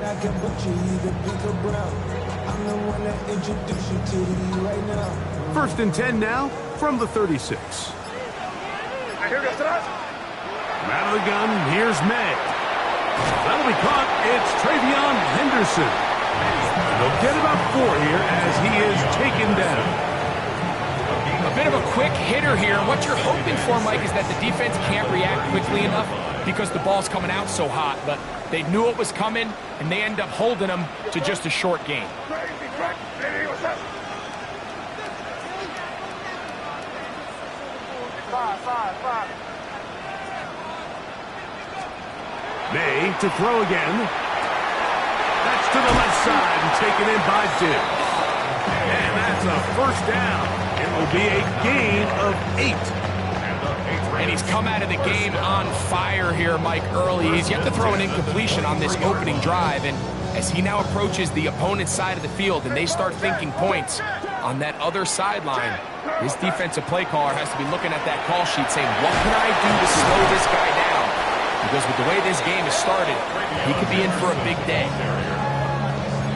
I can put you either pink or brown. I'm the one that introduced you to the right now. 1st and 10 now from the 36. Out of the gun, here's May. That'll be caught. It's Travion Henderson. They'll get about 4 here as he is taken down. A bit of a quick hitter here. What you're hoping for, Mike, is that the defense can't react quickly enough because the ball's coming out so hot. But they knew it was coming, and they end up holding them to just a short gain. May to throw again. That's to the left side and taken in by Diggs. And that's a 1st down. It will be a gain of 8. And he's come out of the game on fire here, Mike, early. He's yet to throw an incompletion on this opening drive. And as he now approaches the opponent's side of the field and they start thinking points on that other sideline, his defensive play caller has to be looking at that call sheet saying, what can I do to slow this guy down? Because with the way this game has started, he could be in for a big day.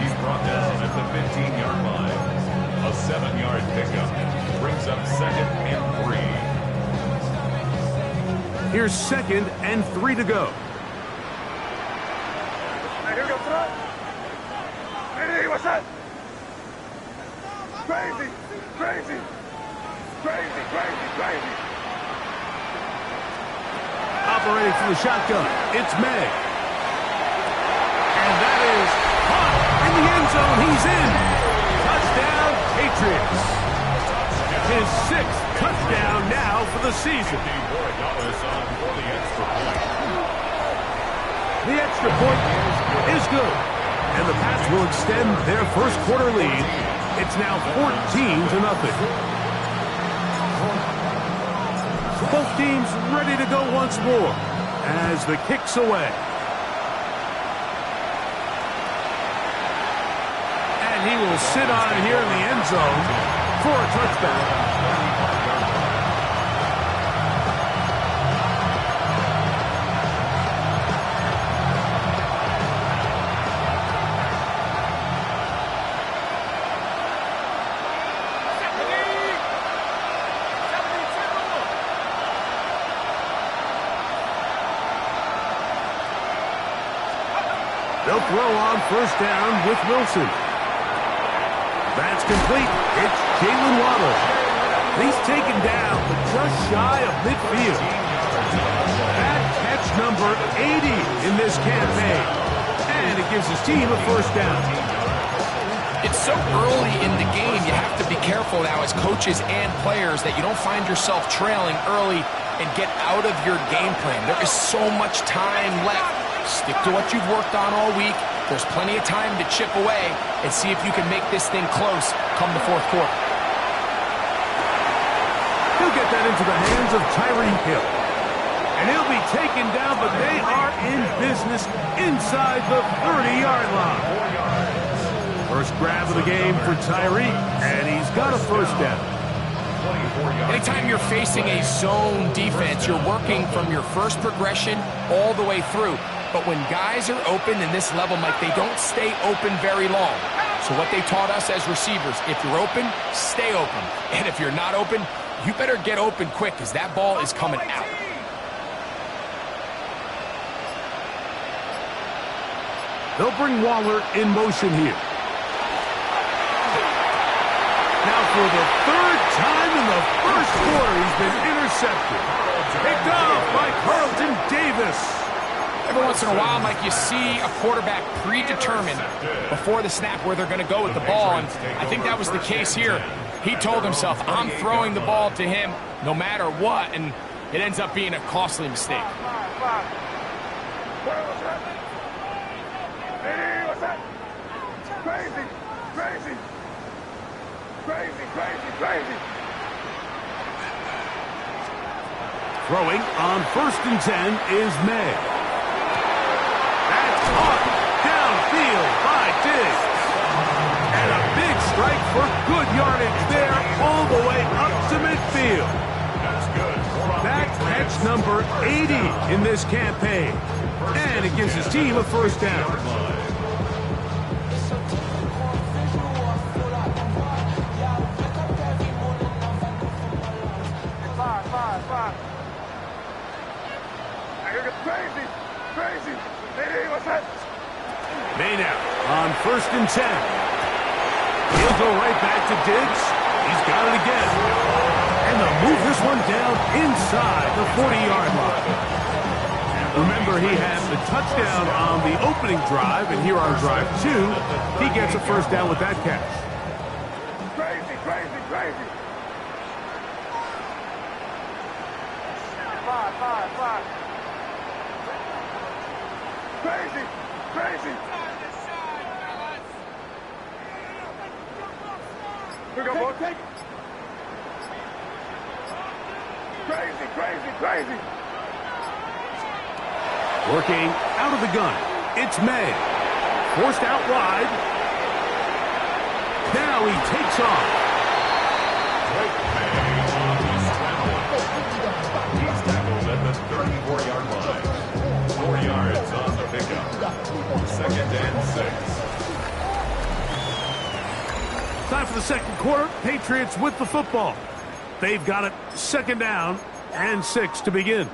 He's brought down at the 15-yard line. A 7-yard pickup brings up 2nd and 3. Here's 2nd and 3 to go. What's that? Crazy, crazy, crazy, crazy, crazy. Operating from the shotgun, it's May. And that is caught in the end zone. He's in. Touchdown, Patriots. His 6th touchdown now for the season. The extra point is good. And the Pats will extend their first quarter lead. It's now 14-0. Both teams ready to go once more as the kick's away. And he will sit on here in the end zone for a touchback. They'll throw on 1st down with Wilson. That's complete. It's Jalen Waddle. He's taken down, but just shy of midfield. That catch number 80 in this campaign. And it gives his team a 1st down. It's so early in the game, you have to be careful now as coaches and players that you don't find yourself trailing early and get out of your game plan. There is so much time left. Stick to what you've worked on all week. There's plenty of time to chip away and see if you can make this thing close come the 4th quarter. He'll get that into the hands of Tyreek Hill. And he'll be taken down, but they are in business inside the 30-yard line. First grab of the game for Tyreek, and he's got a 1st down. Anytime you're facing a zone defense, you're working from your first progression all the way through. But when guys are open in this level, Mike, they don't stay open very long. So what they taught us as receivers, if you're open, stay open. And if you're not open, you better get open quick because that ball is coming out. They'll bring Waller in motion here. Now for the 3rd time in the 1st quarter, he's been intercepted. Picked off by Carlton Davis. Every once in a while, Mike, you see a quarterback predetermined before the snap where they're going to go with the ball, and I think that was the case here. He told himself, I'm throwing the ball to him no matter what, and it ends up being a costly mistake. Crazy, crazy, crazy, crazy, crazy. Throwing on 1st and 10 is May. That's caught downfield by Diggs. And a big strike for good yardage there all the way up to midfield. That catch number 80 in this campaign. And it gives his team a 1st down. May now on 1st and 10. He'll go right back to Diggs. He's got it again. And they'll move this one down inside the 40-yard line. Remember, he had the touchdown on the opening drive, and here on drive 2, he gets a first down with that catch. Crazy, crazy, crazy. 5. Crazy, crazy. Here we go, boys. Take it. Crazy, crazy, crazy. Working out of the gun. It's May. Forced out wide. Now he takes off. He's tackled at the 34-yard line. 4 yards on the pickup. 2nd and 6. Time for the second quarter. Patriots with the football. They've got it 2nd down and 6 to begin.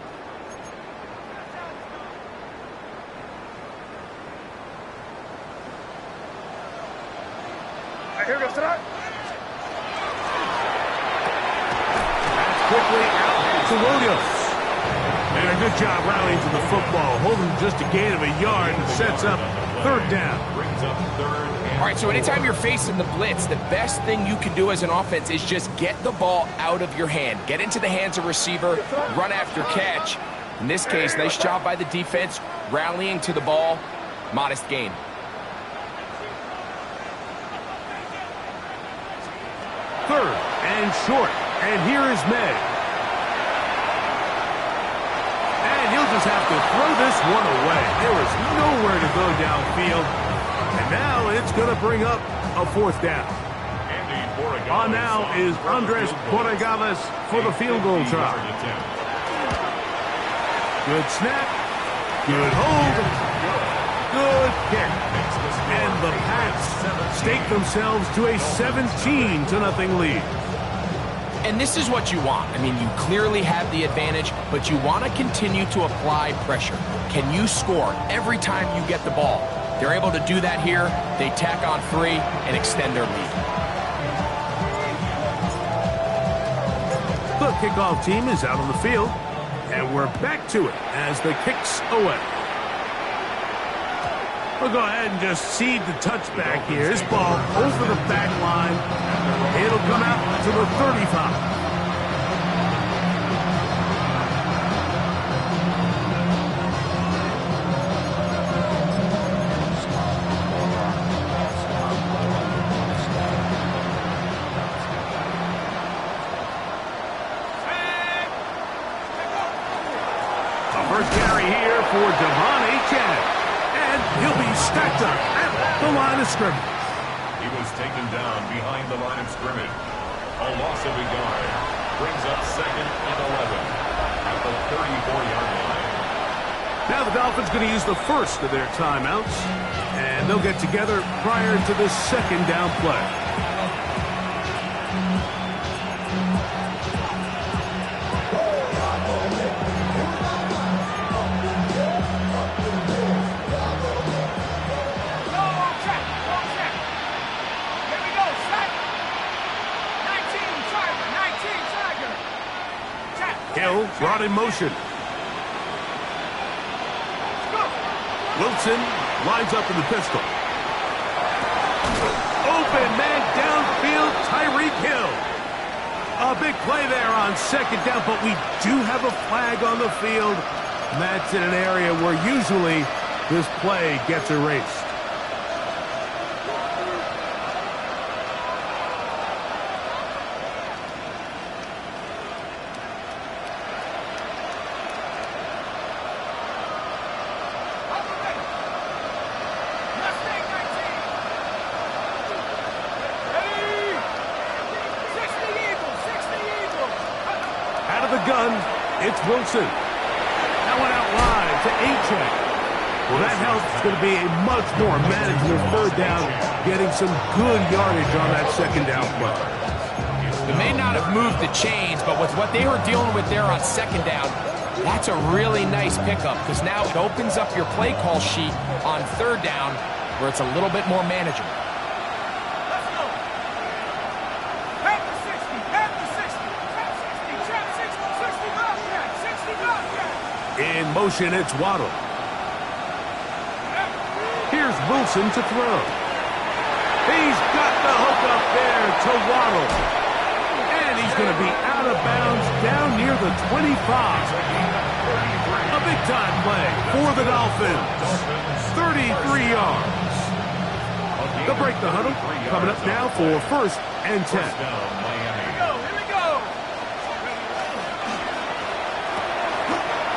Here we go, sit up. That's quickly out to Williams. And a good job rallying to the football, holding just a gain of a yard and sets up 3rd down. Brings up 3rd and All right, so anytime you're facing the blitz, the best thing you can do as an offense is just get the ball out of your hand. Get into the hands of receiver, run after catch. In this case, nice job by the defense, rallying to the ball. Modest gain. Third and short. And here is May. And he'll just have to throw this one away. There was nowhere to go downfield. And now it's going to bring up a 4th down. On now is Andres Borregales for the field goal try. Good snap. Good hold. Good kick. And the Pats stake themselves to a 17-0 lead. And this is what you want. I mean, you clearly have the advantage, but you want to continue to apply pressure. Can you score every time you get the ball? They're able to do that here. They tack on 3 and extend their lead. The kickoff team is out on the field, and we're back to it as the kick's away. We'll go ahead and just seed the touchback here. This ball over the back line. It'll come out to the 35. First carry here for Devon Achane. And he'll be stacked up at the line of scrimmage. He was taken down behind the line of scrimmage. A loss of a yard. Brings up 2nd and 11 at the 34-yard line. Now the Dolphins going to use the first of their timeouts. And they'll get together prior to the 2nd down play. Hill brought in motion. Wilson lines up in the pistol. Open man downfield, Tyreek Hill. A big play there on 2nd down, but we do have a flag on the field. And that's in an area where usually this play gets erased. Gun, it's Wilson. That went out wide to Achane. Well, that helps. It's going to be a much more manageable 3rd down, getting some good yardage on that 2nd down play. They may not have moved the chains, but with what they were dealing with there on 2nd down, that's a really nice pickup because now it opens up your play call sheet on 3rd down where it's a little bit more manageable. Let's go. Half the 60, half the 60, trap 60, 60 Bobcat, 60 Bobcat. In motion, it's Waddle. Here's Wilson to throw. He's got the hook up there to Waddle. And he's going to be out of bounds down near the 25. A big-time play for the Dolphins. 33 yards. They'll break the huddle. Coming up now for 1st and 10. Here we go.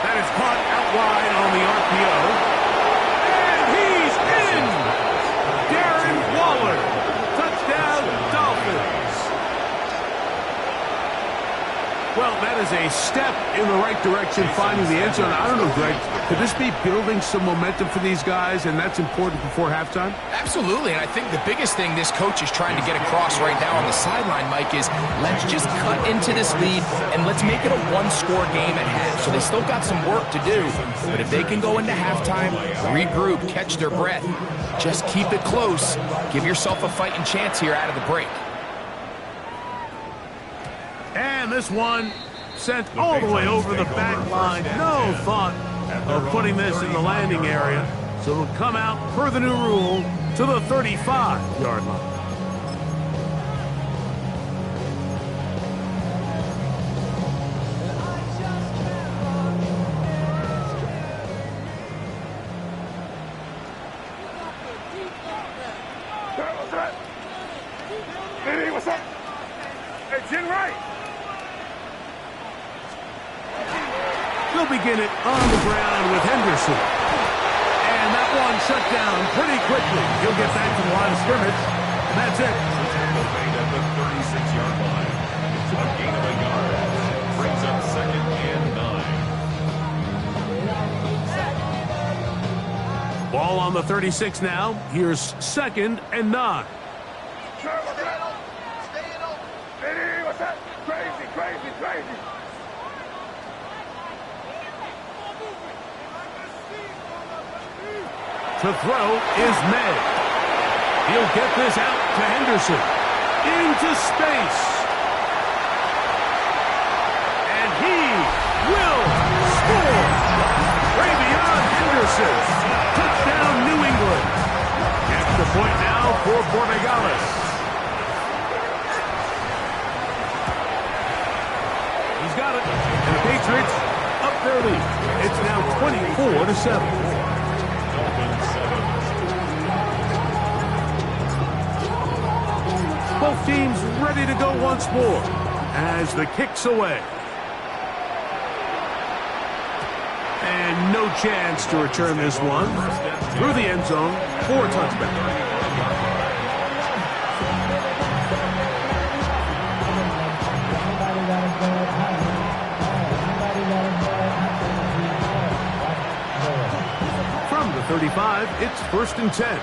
That is caught out wide on the RPO. And he's in! Darren Waller. Touchdown, Dolphins. Well, that is a step in the right direction, finding the end zone. I don't know, Greg, could this be building some momentum for these guys, and that's important before halftime? Absolutely, and I think the biggest thing this coach is trying to get across right now on the sideline, Mike, is let's just cut into this lead and let's make it a one-score game at half. So they still got some work to do, but if they can go into halftime, regroup, catch their breath, just keep it close, give yourself a fighting chance here out of the break. And this one sent all the way over the back line. No thought of putting this in the landing area. So it'll come out, per the new rule, to the 35-yard line. What's up? Hey, what's up? Hey, Jim Wright. They'll begin it on the ground with Henderson. And that one shut down pretty quickly. He'll get back to the line of scrimmage, and that's it. Tackle made at the 36-yard line. A gain of a yard. Brings up 2nd and 9. Ball on the 36 now. Here's 2nd and 9. Hey, what's up? Crazy, crazy, crazy. To throw is May. He'll get this out to Henderson. Into space. And he will score. Ravion Henderson. Touchdown, New England. Extra point now for Borregales. He's got it. And the Patriots up their lead. It's now 24-7. Both teams ready to go once more as the kick's away. And no chance to return this one through the end zone for a touchback. From the 35, it's 1st and 10.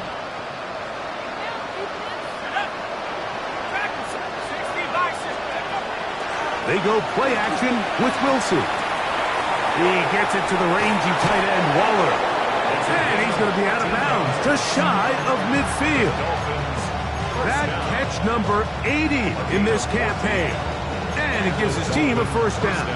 They go play action with Wilson. He gets it to the rangy tight end, Waller. And he's going to be out of bounds, just shy of midfield. That catch number 80 in this campaign. And it gives his team a 1st down.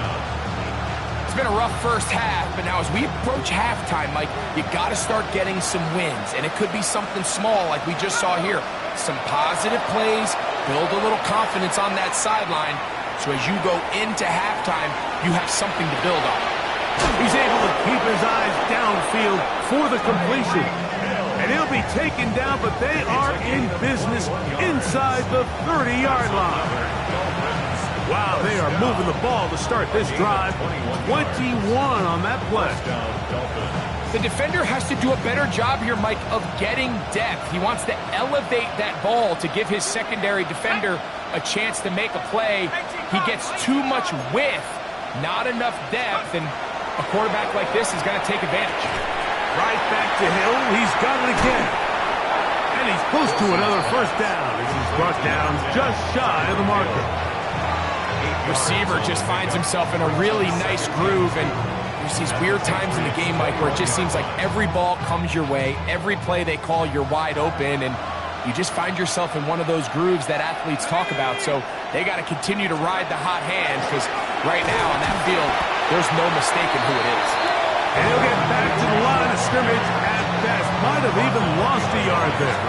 It's been a rough first half, but now as we approach halftime, Mike, you got to start getting some wins. And it could be something small like we just saw here. Some positive plays, build a little confidence on that sideline. So as you go into halftime, you have something to build on. He's able to keep his eyes downfield for the completion. And he'll be taken down, but they are in business inside the 30-yard line. Wow, they are moving the ball to start this drive. 21 on that play. The defender has to do a better job here, Mike, of getting depth. He wants to elevate that ball to give his secondary defender a chance to make a play. He gets too much width, not enough depth, and a quarterback like this is going to take advantage. Right back to Hill. He's got it again. And he's close to another 1st down as he's brought down just shy of the marker. Receiver just finds himself in a really nice groove, and There's these weird times in the game, Mike, where it just seems like every ball comes your way, every play they call, you're wide open, and you just find yourself in one of those grooves that athletes talk about. So they got to continue to ride the hot hand, because right now on that field, there's no mistaking who it is. And he'll get back to the line of scrimmage at best. Might have even lost a yard there.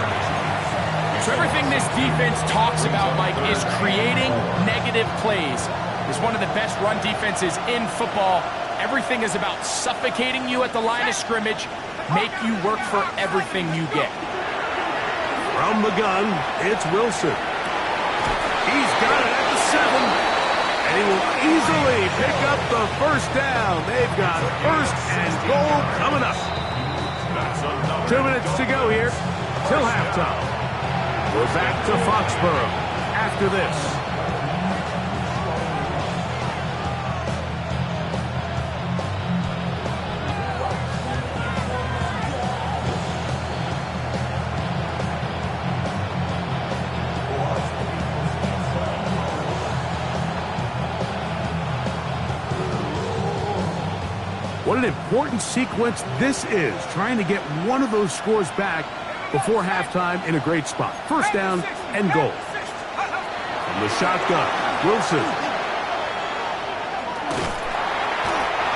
So everything this defense talks about, Mike, is creating negative plays. It's one of the best run defenses in football. Everything is about suffocating you at the line of scrimmage, make you work for everything you get. From the gun, it's Wilson. He's got it at the 7. And he will easily pick up the first down. They've got first and goal coming up. 2 minutes to go here till halftime. We're back to Foxborough after this. What an important sequence this is, trying to get one of those scores back before halftime in a great spot. First down and goal. From the shotgun, Wilson.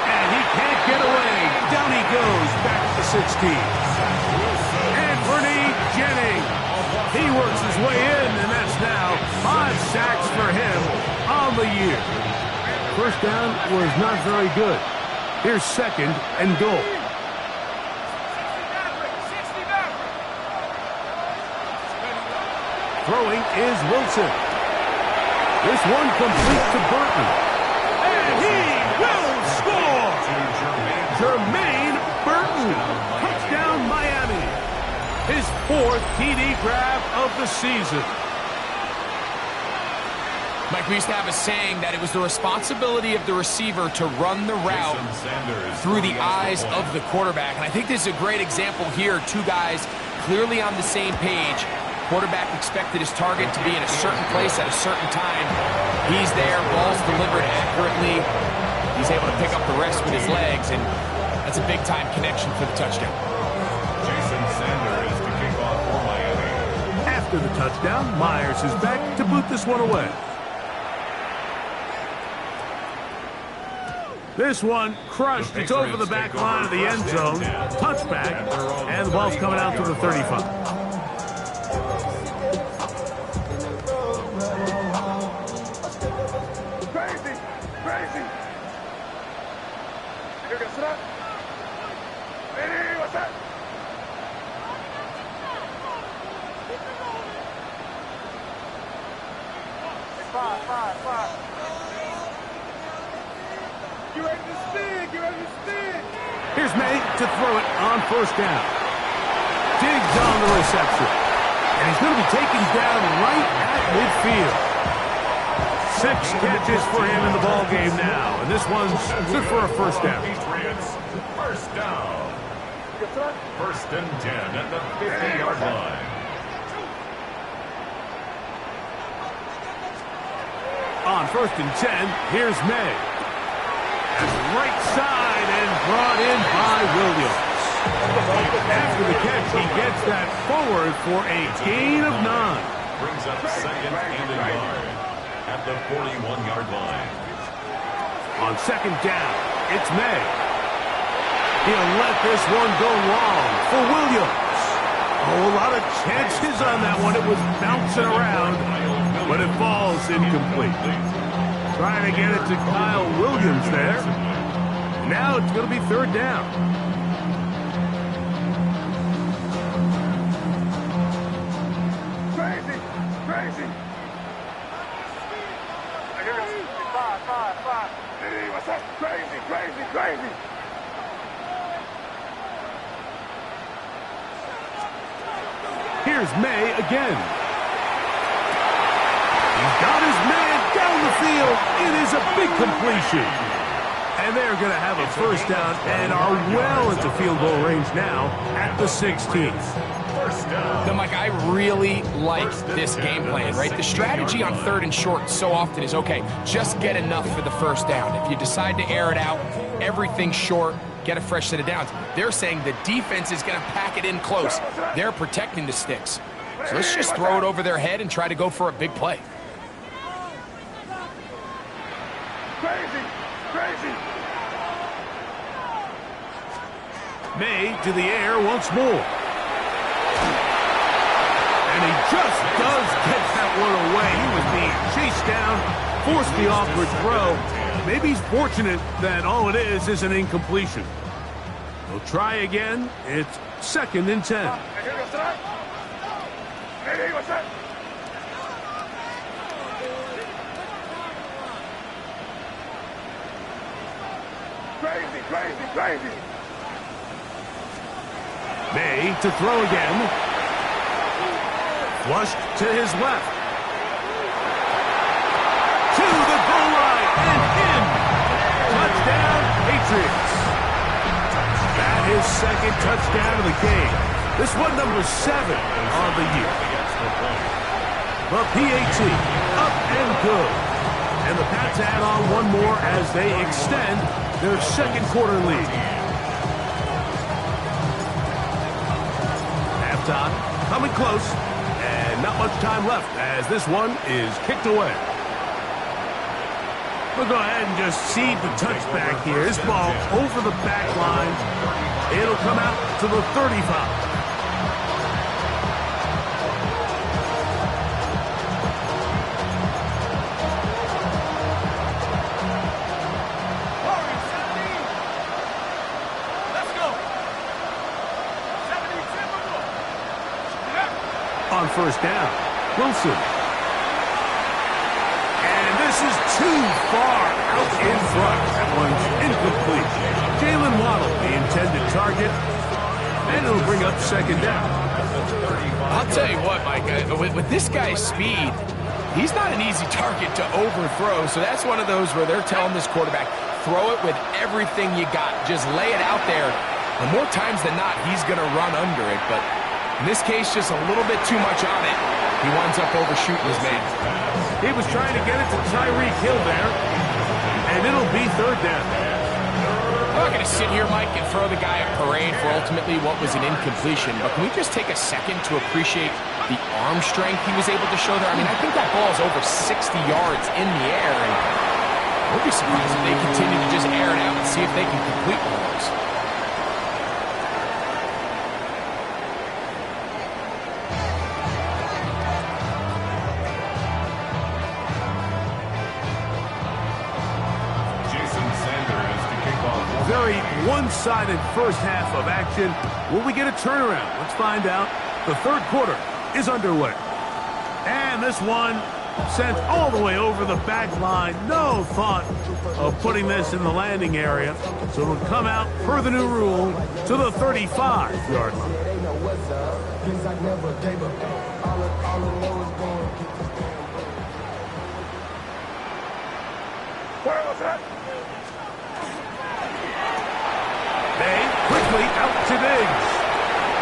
And he can't get away. Down he goes, back to the 16. Anthony Jennings. He works his way in, and that's now 5 sacks for him on the year. First down was not very good. Here's second and goal. Throwing is Wilson. This one complete to Burton. And he will score! Jermaine Burton. Touchdown Miami. His 4th TD grab of the season. Mike, we used to have a saying that it was the responsibility of the receiver to run the route through the eyes of the quarterback. And I think this is a great example here. 2 guys clearly on the same page. Quarterback expected his target to be in a certain place at a certain time. He's there, ball's delivered accurately. He's able to pick up the rest with his legs, and that's a big-time connection for the touchdown. Jason Sanders to kick off for Miami. After the touchdown, Myers is back to boot this one away. This one crushed. It's over the back line of the end zone. Touchback, and the ball's coming out to the 35. Crazy! Crazy! Hey, what's that? Five. You ready to spin? You ready to spin? Here's May to throw it on first down. Digs on the reception. And he's going to be taken down right at midfield. 6 catches for him in the ball game now. And this one's good for a first down. First down. First and 10 at the 50-yard line. On first and 10, here's May. Right side and brought in by Williams. After the catch, he gets that forward for a gain of 9. Brings up second and a yard at the 41-yard line. On second down, it's May. He'll let this one go long for Williams. Oh, a lot of chances on that one. It was bouncing around, but it falls incomplete. Trying to get it to Kyle Williams there. Now it's going to be third down. Crazy! I hear it. 5. Hey, what's that? Crazy! Here's May again. He's got his man down the field. It is a big completion. And they're going to have a first down and are well into field goal range now at the 16th. first down. Now, Mike, I really like this game plan, right? The strategy on 3rd and short so often is, okay, just get enough for the first down. If you decide to air it out, everything short, get a fresh set of downs. They're saying the defense is going to pack it in close. They're protecting the sticks. So let's just throw it over their head and try to go for a big play. Crazy, crazy. May to the air once more. And he just does get that one away. He was being chased down, forced the awkward throw. Maybe he's fortunate that all it is an incompletion. He'll try again. It's 2nd and 10. Hey, what's that? Crazy, crazy, crazy. May to throw again. Flushed to his left. To the goal line and in. Touchdown, Patriots. That is 2nd touchdown of the game. This one number 7 on the year. The PAT up and good. And the Pats add on one more as they extend their 2nd quarter lead. Halftime coming close, and not much time left as this one is kicked away. We'll go ahead and just cede the touchback here. This ball over the back line. It'll come out to the 35. On first down, Wilson. And this is too far out in front. That one's incomplete. Jalen Waddle, the intended target, and it'll bring up 2nd down. I'll tell you what, Mike, with this guy's speed, he's not an easy target to overthrow, so that's one of those where they're telling this quarterback, throw it with everything you got. Just lay it out there. And more times than not, he's going to run under it, but in this case, just a little bit too much on it. He winds up overshooting his man. He was trying to get it to Tyreek Hill there, and it'll be 3rd down. I'm not going to sit here, Mike, and throw the guy a parade for ultimately what was an incompletion, but can we just take a second to appreciate the arm strength he was able to show there? I mean, I think that ball is over 60 yards in the air, and we'll be surprised if they continue to just air it out and see if they can complete one of those. Very one-sided first half of action. Will we get a turnaround? Let's find out. The 3rd quarter is underway. And this one sent all the way over the back line. No thought of putting this in the landing area. So it'll come out, per the new rule, to the 35-yard line. Where was that? They quickly out to Diggs.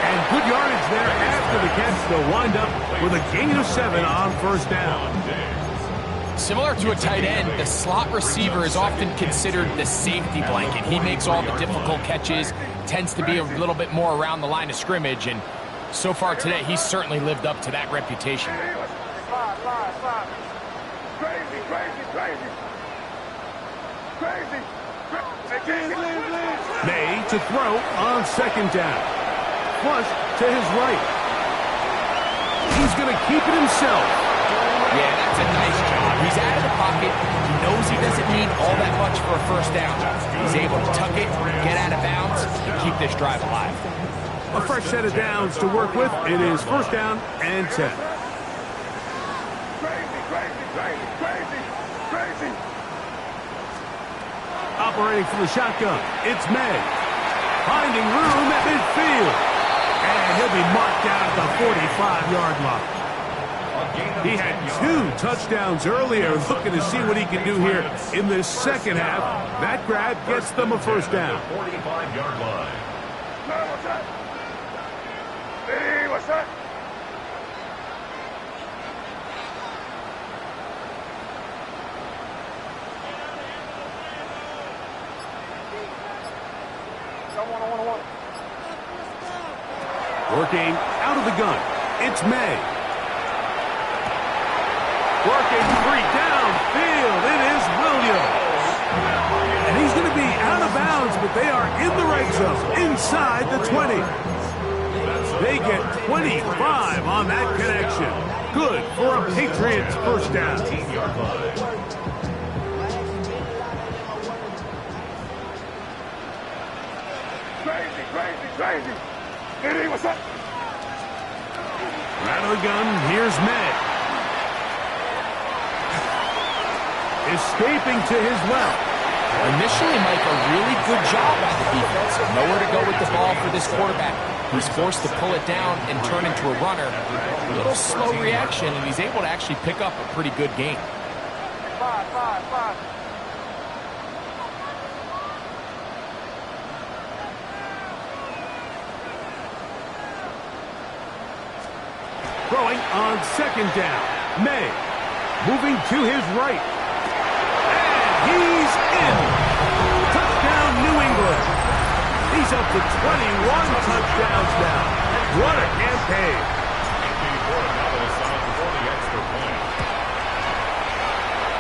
And good yardage there after the catch. They'll wind up with a gain of 7 on first down. Similar to a tight end, the slot receiver is often considered the safety blanket. He makes all the difficult catches, tends to be a little bit more around the line of scrimmage, and so far today, he's certainly lived up to that reputation. Crazy, crazy, crazy. Crazy. May to throw on 2nd down. Flush to his right. He's going to keep it himself. Yeah, that's a nice job. He's out of the pocket. He knows he doesn't need all that much for a first down. He's able to tuck it, get out of bounds, and keep this drive alive. A fresh set of downs to work with. It is first down and 10. Crazy, crazy, crazy, crazy, crazy. Operating from the shotgun, it's May. Finding room at midfield. And he'll be marked down at the 45-yard line. He had 2 touchdowns earlier, looking to see what he can do here in this second half. That grab gets them a first down. 45-yard line. Hey, what's that? Working out of the gun. It's May. Working three downfield. It is Williams. And he's going to be out of bounds, but they are in the right zone, inside the 20. They get 25 on that connection. Good for a Patriots first down. Crazy. Diddy, what's up? Out of the gun, here's May. Escaping to his left. Initially, Mike, a really good job by the defense. Nowhere to go with the ball for this quarterback. He's forced to pull it down and turn into a runner. A little slow reaction, and he's able to actually pick up a pretty good gain. Five. Throwing on second down. May moving to his right. And he's in. Touchdown, New England. He's up to 21 touchdowns now. What a campaign.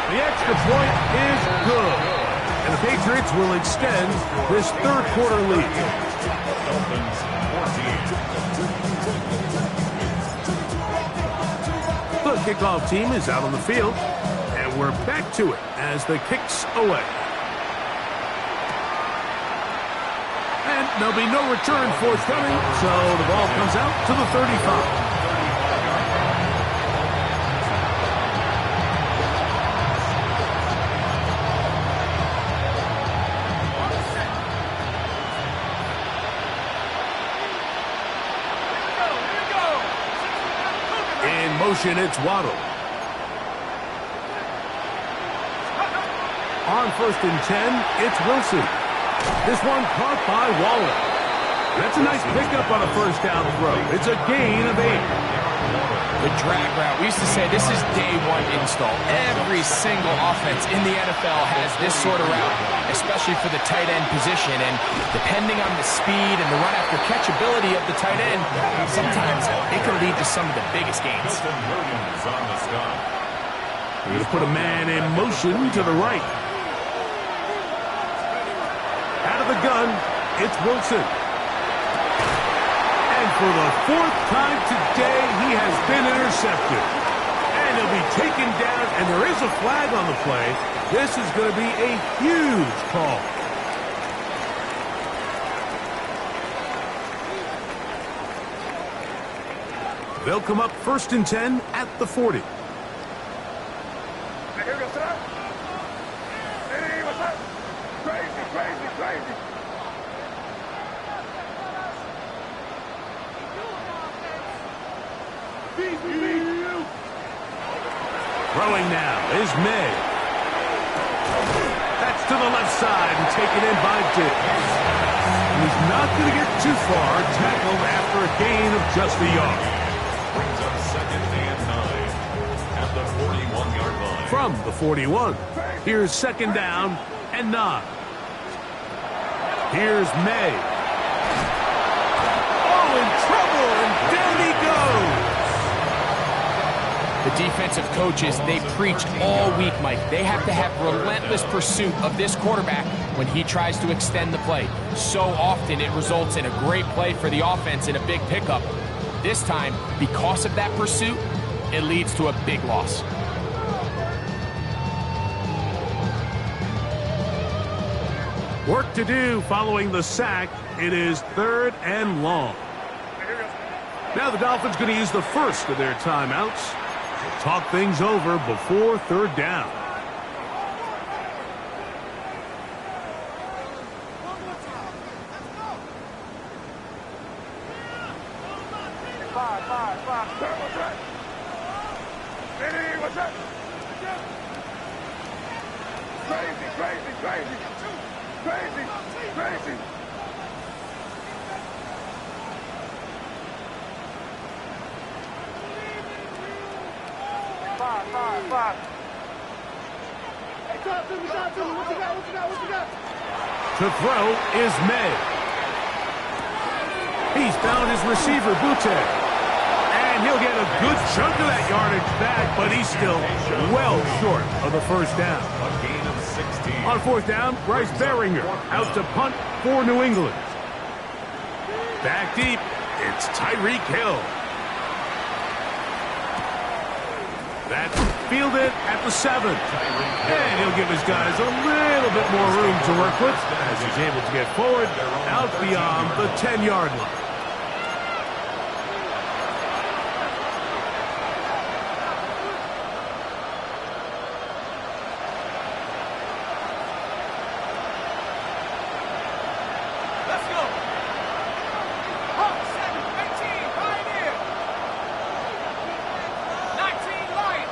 The extra point is good. And the Patriots will extend this third quarter lead. The kickoff team is out on the field, and we're back to it as the kick's away. And there'll be no return forthcoming, so the ball comes out to the 35. In motion, it's Waddle. On first and 10, it's Wilson. This one caught by Waller. That's a nice pickup on a first down throw. It's a gain of 8. The drag route. We used to say this is day one install. Every single offense in the NFL has this sort of route, especially for the tight end position. And depending on the speed and the run after catch ability of the tight end, sometimes it can lead to some of the biggest gains. We're going to put a man in motion to the right. Out of the gun, it's Wilson. And for the fourth time today, he has been intercepted. And he'll be taken down, and there is a flag on the play. This is going to be a huge call. They'll come up first and 10 at the 40. Throwing now is May. That's to the left side and taken in by Diggs. And he's not going to get too far, tackled after a gain of just a yard. Brings up second and 9 at the 41-yard line. From the 41, here's second down and 9. Here's May. Oh, in trouble, and down he goes. The defensive coaches, they preach all week, Mike. They have to have relentless pursuit of this quarterback when he tries to extend the play. So often it results in a great play for the offense and a big pickup. This time, because of that pursuit, it leads to a big loss. Work to do following the sack. It is third and long. Now the Dolphins going to use the first of their timeouts. Talk things over before third down. To throw is May. He's found his receiver, Butte. And he'll get a good chunk of that yardage back, but he's still well short of the first down. A gain of 16. On fourth down, Bryce Beringer out to punt for New England. Back deep, it's Tyreek Hill. That's fielded at the 7. And he'll give his guys a little bit more room to work with as he's able to get forward out beyond the 10-yard line. Let's go. Hawk 7, 18, Pioneer. 19, Lion.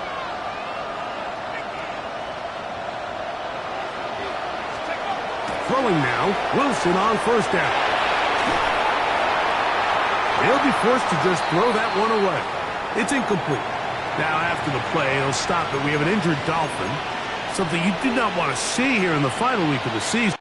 Throwing now, Wilson on first down. He'll be forced to just throw that one away. It's incomplete. Now after the play, he'll stop it. We have an injured Dolphin, something you do not want to see here in the final week of the season.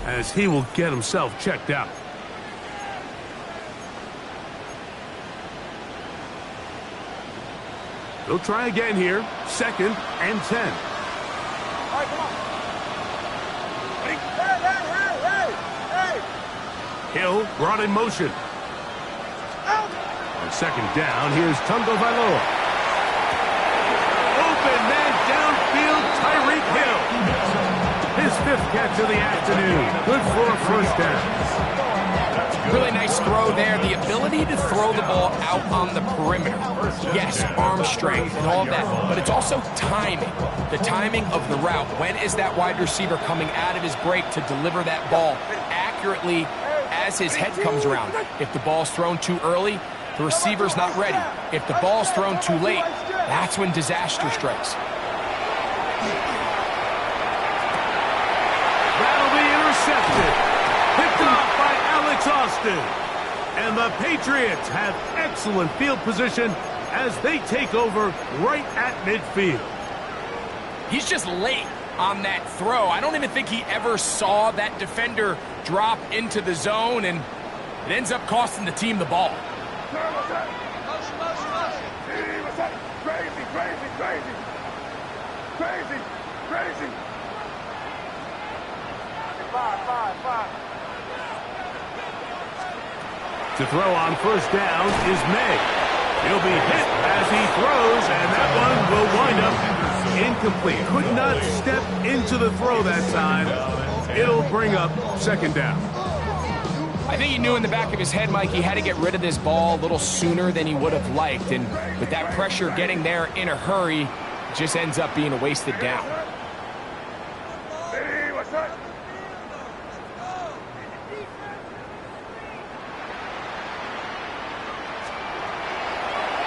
As he will get himself checked out. They'll try again here. 2nd and 10. All right, come on. Hey. Hill brought in motion. On 2nd down, here's Tungo Vailoa. Open man downfield, Tyreek Hill. His 5th catch of the afternoon. Good for a first down. Really nice throw there. The ability to throw the ball out on the perimeter. Yes, arm strength and all of that, but it's also timing. The timing of the route. When is that wide receiver coming out of his break to deliver that ball accurately as his head comes around? If the ball's thrown too early, the receiver's not ready. If the ball's thrown too late, that's when disaster strikes. That'll be intercepted. Picked off by Alex Austin. And the Patriots have excellent field position as they take over right at midfield. He's just late on that throw. I don't even think he ever saw that defender drop into the zone, and it ends up costing the team the ball. Crazy. Five. To throw on first down is May. He'll be hit as he throws, and that one will wind up incomplete. Could not step into the throw that time. It'll bring up 2nd down. I think he knew in the back of his head, Mike, he had to get rid of this ball a little sooner than he would have liked. And with that pressure getting there in a hurry, it just ends up being a wasted down.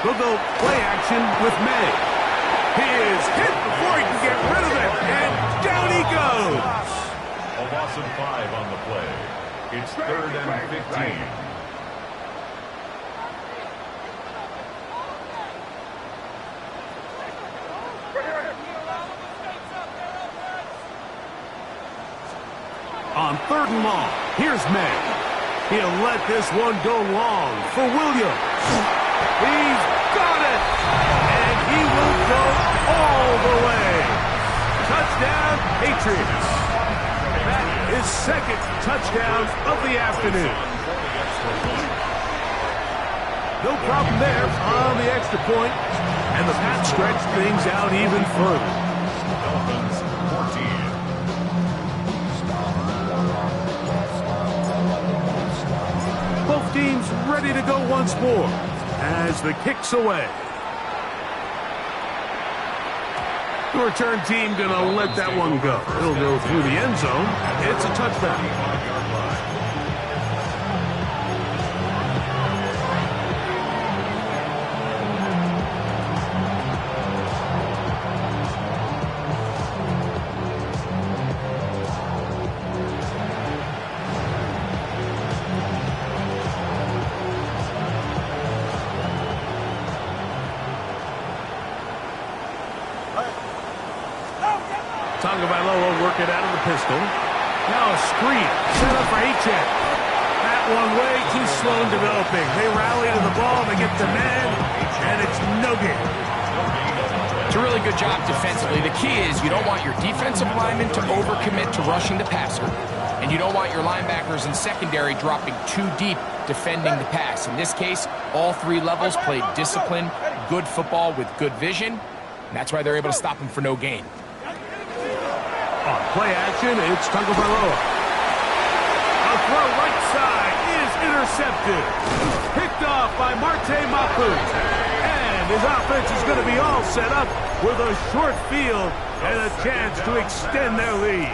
We'll go play action with May. He is hit before he can get rid of it, and down he goes. A loss of 5 on the play. It's 3rd and 15. On 3rd and long, here's May. He'll let this one go long for Williams. He's got it! And he will go all the way. Touchdown, Patriots. That is 2nd touchdown of the afternoon. No problem there on the extra point, and the Pats stretch things out even further. Dolphins 14. Both teams ready to go once more as the kick's away. The return team going to let that one go. It'll go through the end zone. It's a touchdown. Tagovailoa work it out of the pistol. Now a screen set up for H-Check. That one way too slow in developing. They rally to the ball, they get the man, and it's no game. It's a really good job defensively. The key is you don't want your defensive linemen to overcommit to rushing the passer, and you don't want your linebackers and secondary dropping too deep defending the pass. In this case, all three levels played disciplined, good football with good vision. And that's why they're able to stop him for no gain. On play action, it's Tagovailoa. A throw right side is intercepted. Picked off by Marte Mapu. And his offense is going to be all set up with a short field and a chance to extend their lead.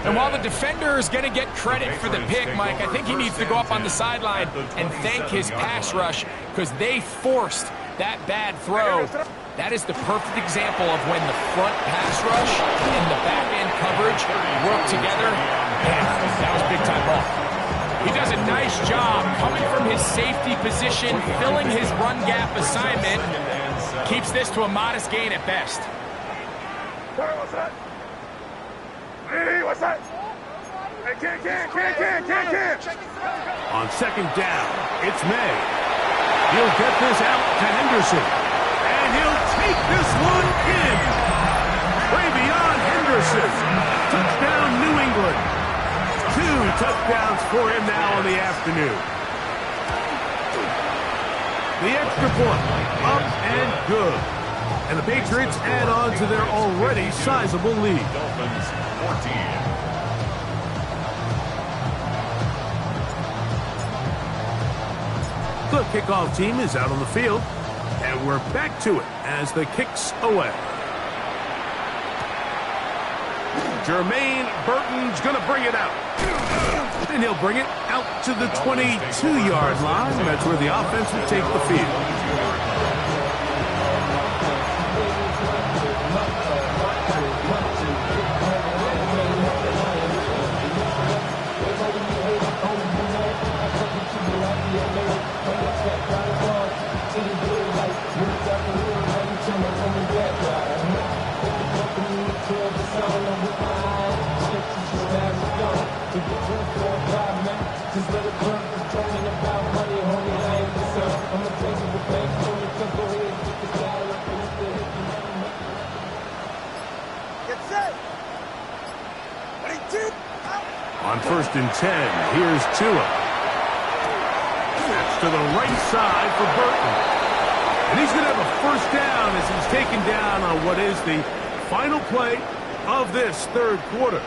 And while the defender is going to get credit for the pick, Mike, I think he needs to go up on the sideline and thank his pass rush because they forced that bad throw. That is the perfect example of when the front pass rush and the back end coverage work together. Man, that was big time ball. He does a nice job coming from his safety position, filling his run gap assignment. Keeps this to a modest gain at best. What's that? Hey, what's that? Hey, can't. On second down, it's May. He'll get this out to Henderson. And he'll take this one in. Way beyond Henderson. Touchdown, New England. 2 touchdowns for him now in the afternoon. The extra point, up and good. And the Patriots add on to their already sizable lead. Dolphins 14. The kickoff team is out on the field, and we're back to it as the kick's away. Jermaine Burton's going to bring it out. And he'll bring it out to the 22-yard line. That's where the offense will take the field. On 1st and 10, here's Tua. That's to the right side for Burton. And he's going to have a first down as he's taken down on what is the final play of this third quarter.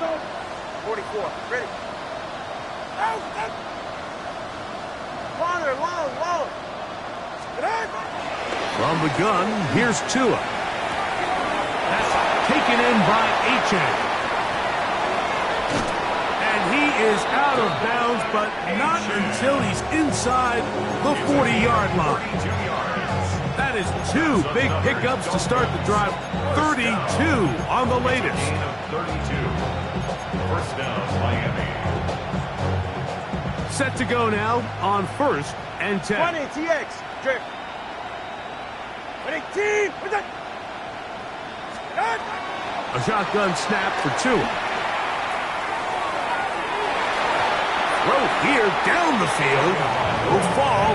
Go. 44, ready. Out. Long. From the gun, here's Tua. That's taken in by H-Check. And he is out of bounds, but not until he's inside the 40-yard line. That is 2 big pickups to start the drive. 32 on the latest. 32. First down, Miami. Set to go now on 1st and 10. 20, TX. Drip. 18. A shotgun snap for Tua. throw here down the field. Will fall.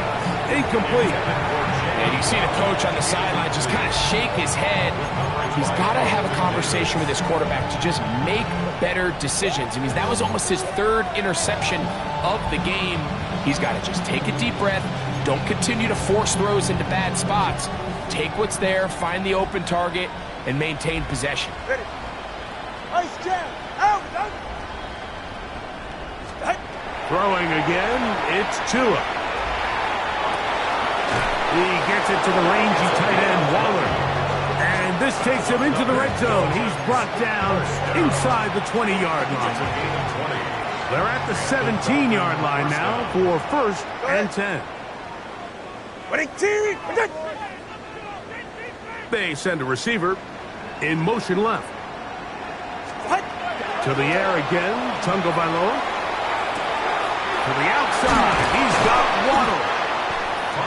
Incomplete. And you see the coach on the sideline just kind of shake his head. He's got to have a conversation with his quarterback to just make better decisions. I mean, that was almost his third interception of the game. He's got to just take a deep breath. Don't continue to force throws into bad spots. Take what's there, find the open target, and maintain possession. Ready. Nice jam. Out. Throwing again, it's Tua. He gets it to the rangy tight end, Waller. And this takes him into the red zone. He's brought down inside the 20-yard line. They're at the 17-yard line now for 1st and 10. They send a receiver in motion left. To the air again, Tungo Bailoa. To the outside, he's got Waddle.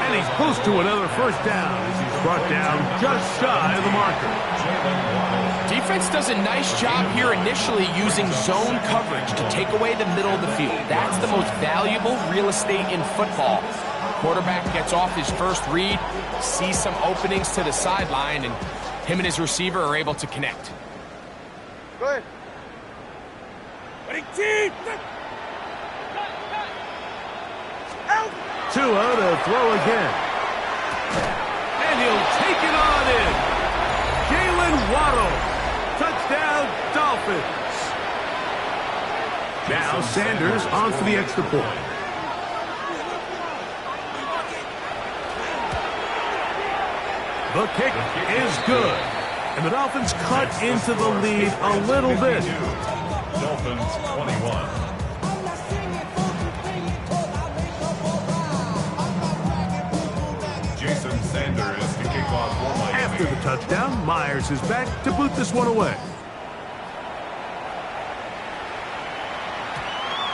And he's close to another first down as he's brought down just shy of the marker. Defense does a nice job here initially using zone coverage to take away the middle of the field. That's the most valuable real estate in football. Quarterback gets off his first read, sees some openings to the sideline, and him and his receiver are able to connect. Go ahead. Team. Tua to throw again. And he'll take it on in. Jalen Waddle. Touchdown, Dolphins. Now Sanders on for the extra point. The kick is good. And the Dolphins cut into the lead a little bit. Dolphins 21. Jason Sanders to kick off for Miami. After the touchdown, Myers is back to boot this one away.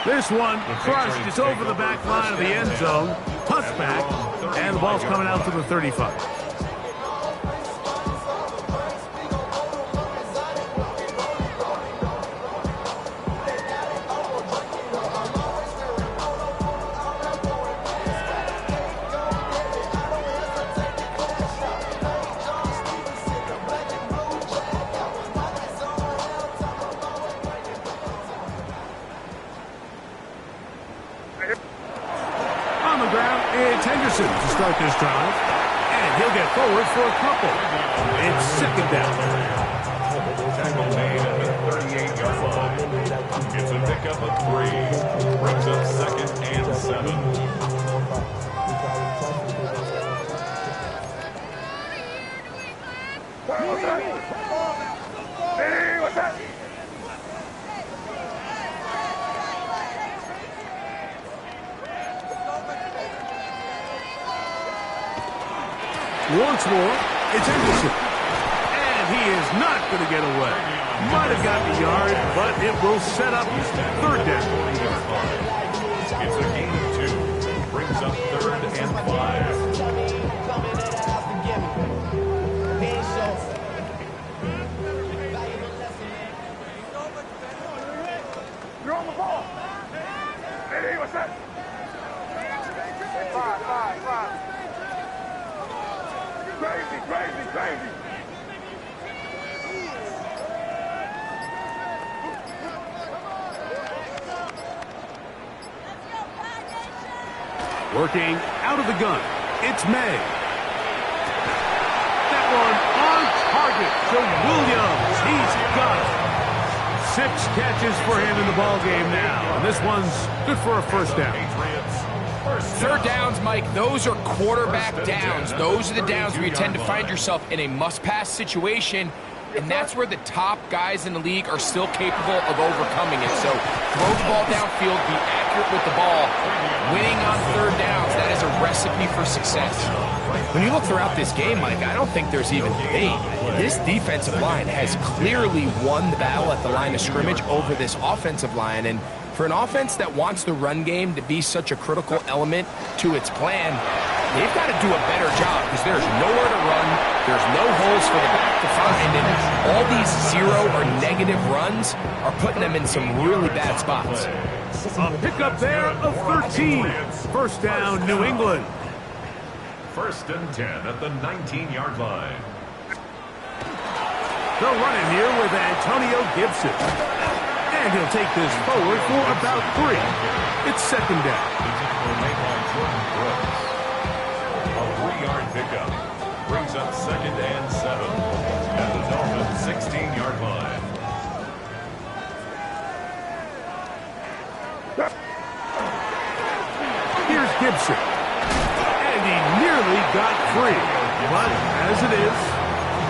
This one crushed. It's over the back line of the end zone. Touchback. And the ball's coming out to the 35. To start this drive, and he'll get forward for a couple. It's second down. Tackle made at the 38-yard line. It's a pickup of 3. Brings up 2nd and 7. Hey, what's that? Once more, it's Anderson. And he is not going to get away. Might have gotten a yard, but it will set up 3rd down. It's a gain of 2. Brings up 3rd and 5. You're on the ball. Hey, what's that? 5. Crazy. Working out of the gun. It's May. That one on target to Williams. He's got it. 6 catches for him in the ballgame now. And this one's good for a first down. 3rd downs, Mike, those are quarterback downs. Those are the downs where you tend to find yourself in a must-pass situation, and that's where the top guys in the league are still capable of overcoming it. So throw the ball downfield, be accurate with the ball. Winning on 3rd downs, that is a recipe for success. When you look throughout this game, Mike, I don't think there's even debate. This defensive line has clearly won the battle at the line of scrimmage over this offensive line, and for an offense that wants the run game to be such a critical element to its plan, they've got to do a better job because there's nowhere to run. There's no holes for the back to find, and all these 0 or negative runs are putting them in some really bad spots. A pickup there of 13. First down, New England. First and 10 at the 19-yard line. They'll run him here with Antonio Gibson. And he'll take this forward for about 3. It's second down. Made by Jordan Brooks. A 3-yard pickup brings up second and 7 at the Dolphins' 16-yard line. Here's Gibson. And he nearly got free. But as it is,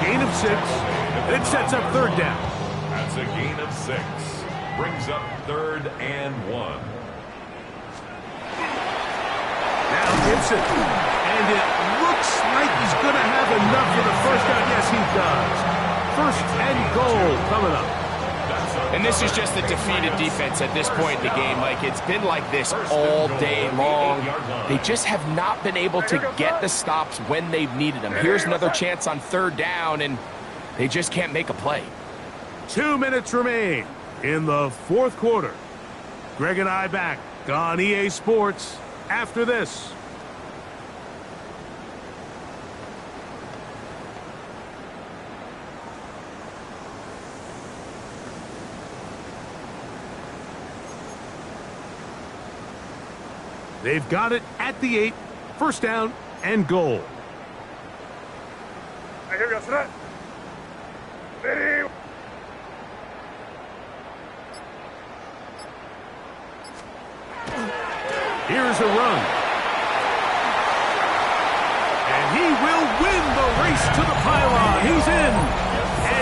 gain of 6. It sets up third down. That's a gain of 6. Brings up third and 1. Now Gibson. And it looks like he's going to have enough for the first down. Yes, he does. First and goal coming up. And this is just a defeated defense at this point in the game, Mike. It's been like this all day long. They just have not been able to get the stops when they've needed them. Here's another chance on third down, and they just can't make a play. 2 minutes remain in the fourth quarter. Greg and I back on EA Sports after this. They've got it at the 8. First down and goal. Here we go, set. Ready. Here's a run. And he will win the race to the pylon. He's in.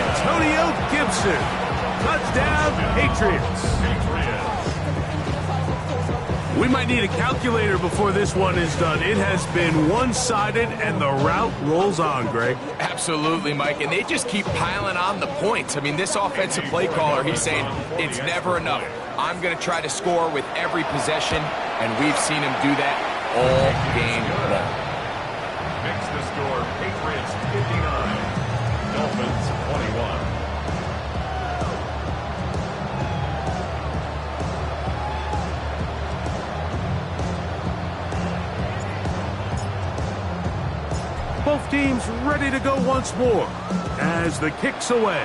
Antonio Gibson. Touchdown, Patriots. We might need a calculator before this one is done. It has been one-sided, and the route rolls on, Greg. Absolutely, Mike, and they just keep piling on the points. I mean, this offensive play caller, he's saying it's never enough. I'm going to try to score with every possession, and we've seen him do that all game long. Makes the score Patriots 59, Dolphins 21. Both teams ready to go once more as the kick's away.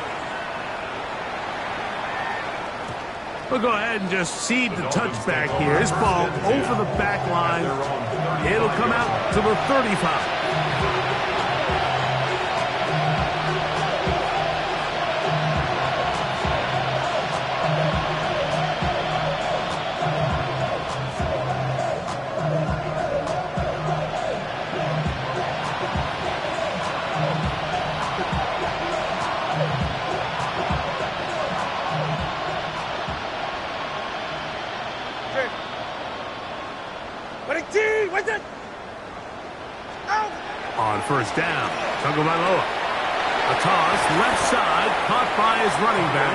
We'll go ahead and just cede the touchback here. This ball over the back line. It'll come out to the 35. On first down, Tagovailoa. A toss, left side, caught by his running back.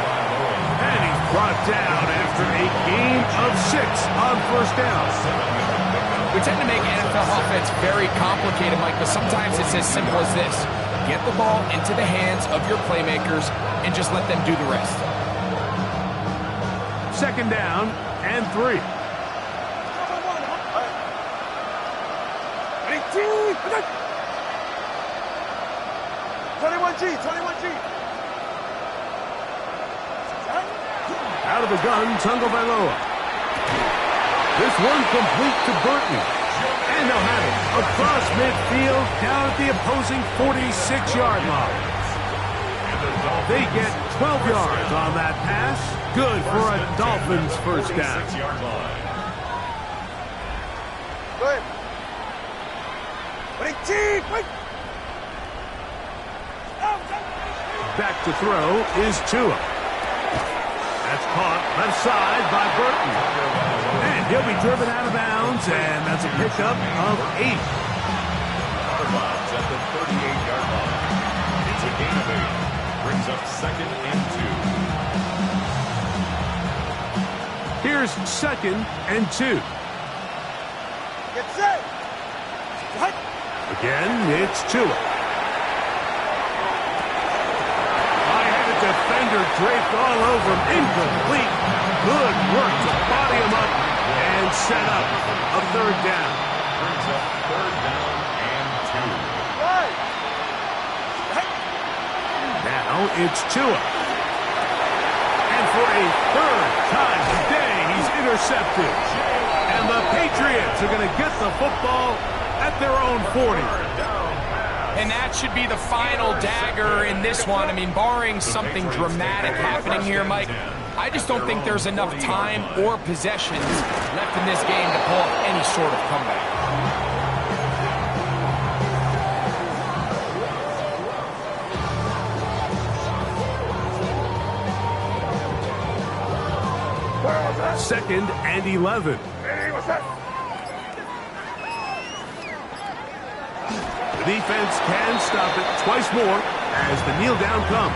And he's brought down after a gain of 6 on first down. We tend to make NFL offense very complicated, Mike, but sometimes it's as simple as this. Get the ball into the hands of your playmakers and just let them do the rest. Second down and 3. 21G, 21G. Out of the gun, Tagovailoa. This one complete to Burton. And they'll have it across midfield down at the opposing 46-yard line. They get 12 yards on that pass. Good for a Dolphins first down. Go ahead. Wait. Back to throw is Tua. That's caught left side by Burton. And he'll be driven out of bounds, and that's a pickup of 8. Out at the 38-yard line. It's a gain of 8. Brings up second and 2. Here's second and 2. Get set. Again, it's Tua. defender draped all over him. Incomplete. Good work to body him up and set up a third down. Brings up third down and 2. Now it's Tua. And for a third time today, he's intercepted. And the Patriots are going to get the football at their own 40. And that should be the final dagger in this one. I mean, barring something dramatic happening here, Mike, I just don't think there's enough time or possessions left in this game to pull off any sort of comeback. Second and 11. The defense can stop it twice more as the kneel down comes.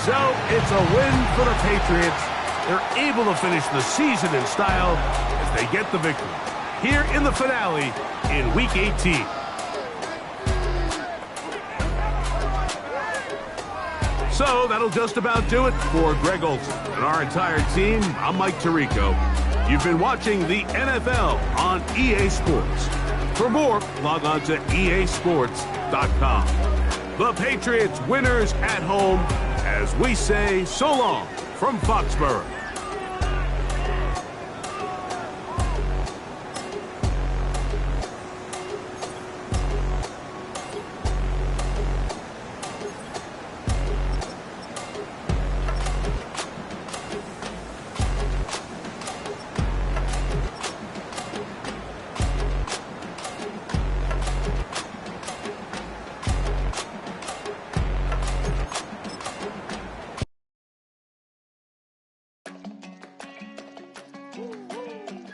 So it's a win for the Patriots. They're able to finish the season in style as they get the victory here in the finale in Week 18. So that'll just about do it for Greg Olson and our entire team. I'm Mike Tirico. You've been watching the NFL on EA Sports. For more, log on to easports.com. The Patriots winners at home as we say so long from Foxborough.